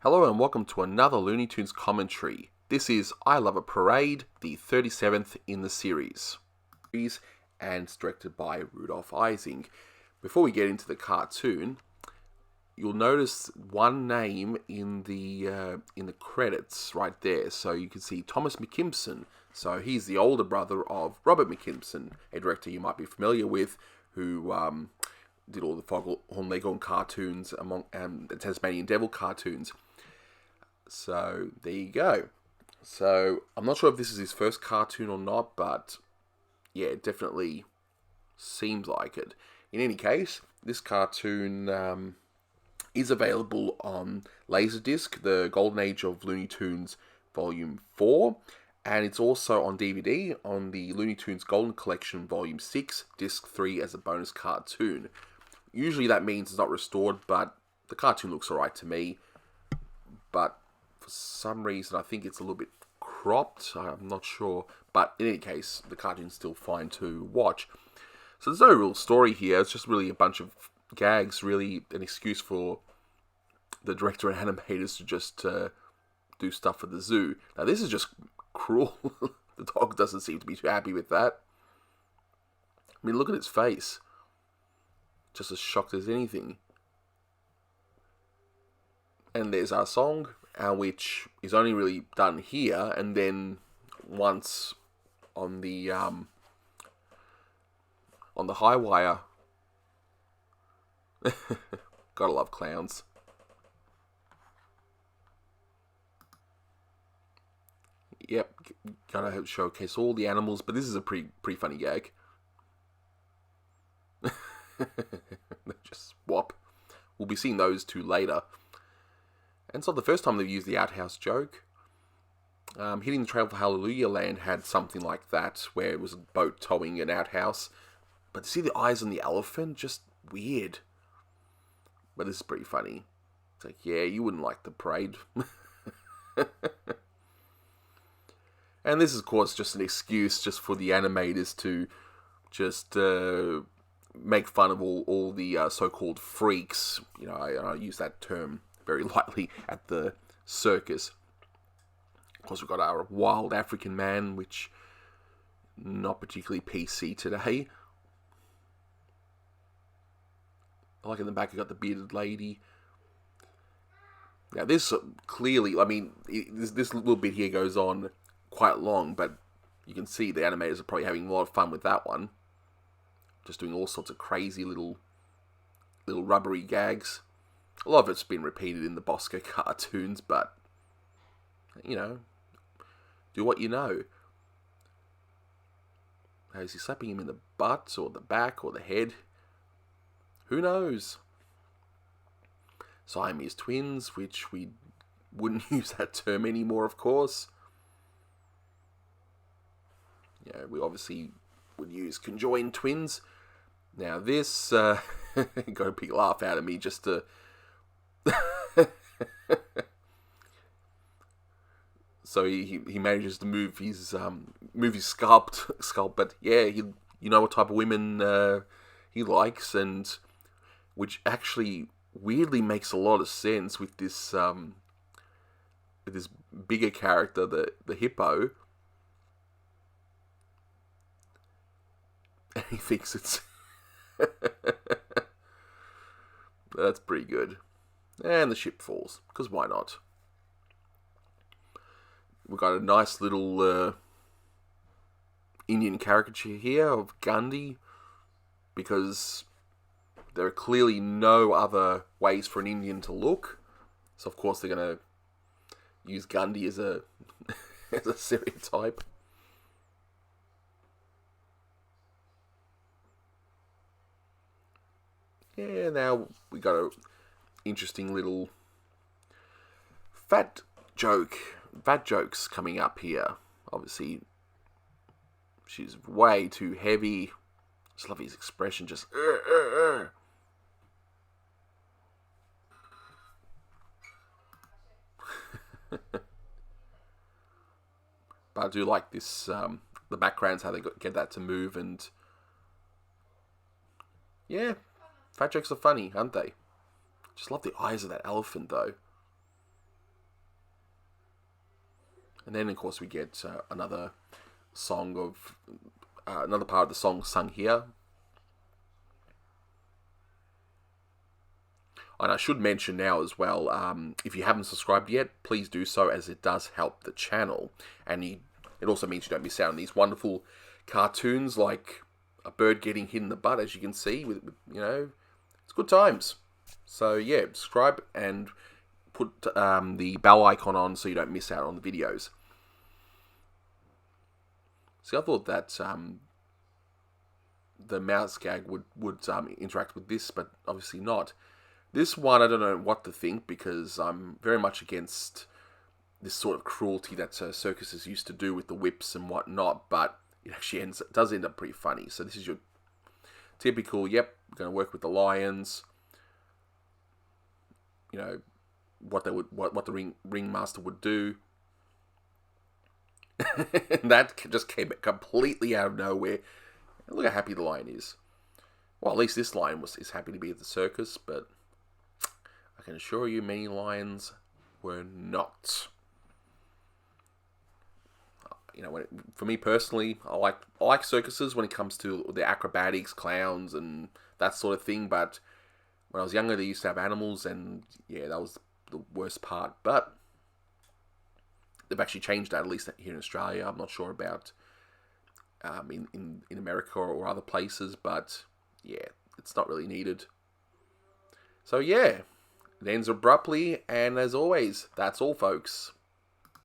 Hello and welcome to another Looney Tunes commentary. This is I Love a Parade, the 37th in the series. And it's directed by Rudolph Ising. Before we get into the cartoon, you'll notice one name in the credits right there. So you can see Thomas McKimson. So he's the older brother of Robert McKimson, a director you might be familiar with, who did all the Foghorn Leghorn cartoons among the Tasmanian Devil cartoons. So there you go. So I'm not sure if this is his first cartoon or not, but yeah, it definitely seems like it. In any case, this cartoon is available on Laserdisc, the Golden Age of Looney Tunes Volume 4, and it's also on DVD on the Looney Tunes Golden Collection Volume 6, Disc 3 as a bonus cartoon. Usually that means it's not restored, but the cartoon looks alright to me. But for some reason, I think it's a little bit cropped. I'm not sure. But in any case, the cartoon's still fine to watch. So there's no real story here. It's just really a bunch of gags, really an excuse for the director and animators to just do stuff for the zoo. Now, this is just cruel. The dog doesn't seem to be too happy with that. I mean, look at its face. Just as shocked as anything. And there's our song, which is only really done here, and then once on the high wire. Gotta love clowns. Yep, gotta showcase all the animals, but this is a pretty funny gag. Just swap. We'll be seeing those two later. And it's not the first time they've used the outhouse joke. Hitting the Trail for Hallelujah Land had something like that, where it was a boat towing an outhouse. But to see the eyes on the elephant, just weird. But this is pretty funny. It's like, yeah, you wouldn't like the parade. And this is, of course, just an excuse just for the animators to just make fun of all the so-called freaks. You know, I use that term very lightly at the circus. Of course, we've got our wild African man, which not particularly PC today. Like in the back, we've got the bearded lady. Now, this clearly, I mean, this little bit here goes on quite long, but you can see the animators are probably having a lot of fun with that one. Just doing all sorts of crazy little rubbery gags. A lot of it's been repeated in the Bosco cartoons, but, you know, do what you know. Is he slapping him in the butt, or the back, or the head? Who knows? Siamese twins, which we wouldn't use that term anymore, of course. Yeah, we obviously would use conjoined twins. Now this got a big laugh out of me just to... So he manages to move his sculpt, but yeah, you know what type of women he likes, and which actually weirdly makes a lot of sense with this bigger character, the hippo, and he thinks it's that's pretty good. And the ship falls, because why not? We've got a nice little Indian caricature here of Gandhi, because there are clearly no other ways for an Indian to look. So of course they're going to use Gandhi as a as a stereotype. Yeah, now we got a interesting little fat jokes coming up here. Obviously, she's way too heavy. Just love his expression, just But I do like this, the backgrounds, how they get that to move, and yeah, fat jokes are funny, aren't they? Just love the eyes of that elephant, though. And then, of course, we get another song of another part of the song sung here. And I should mention now as well, if you haven't subscribed yet, please do so, as it does help the channel. And it also means you don't miss out on these wonderful cartoons like a bird getting hit in the butt, as you can see. With it's good times. So yeah, subscribe and put the bell icon on so you don't miss out on the videos. See, I thought that the mouse gag would interact with this, but obviously not. This one, I don't know what to think, because I'm very much against this sort of cruelty that circuses used to do with the whips and whatnot, but it actually does end up pretty funny. So this is your typical, yep, we're going to work with the lions. You know, what the ringmaster would do. And that just came completely out of nowhere. Look how happy the lion is. Well, at least this lion is happy to be at the circus, but I can assure you many lions were not. For me personally, I like circuses when it comes to the acrobatics, clowns, and that sort of thing. But when I was younger, they used to have animals, and yeah, that was the worst part. But they've actually changed that, at least here in Australia. I'm not sure about in America or other places, but yeah, it's not really needed. So yeah, it ends abruptly, and as always, that's all, folks.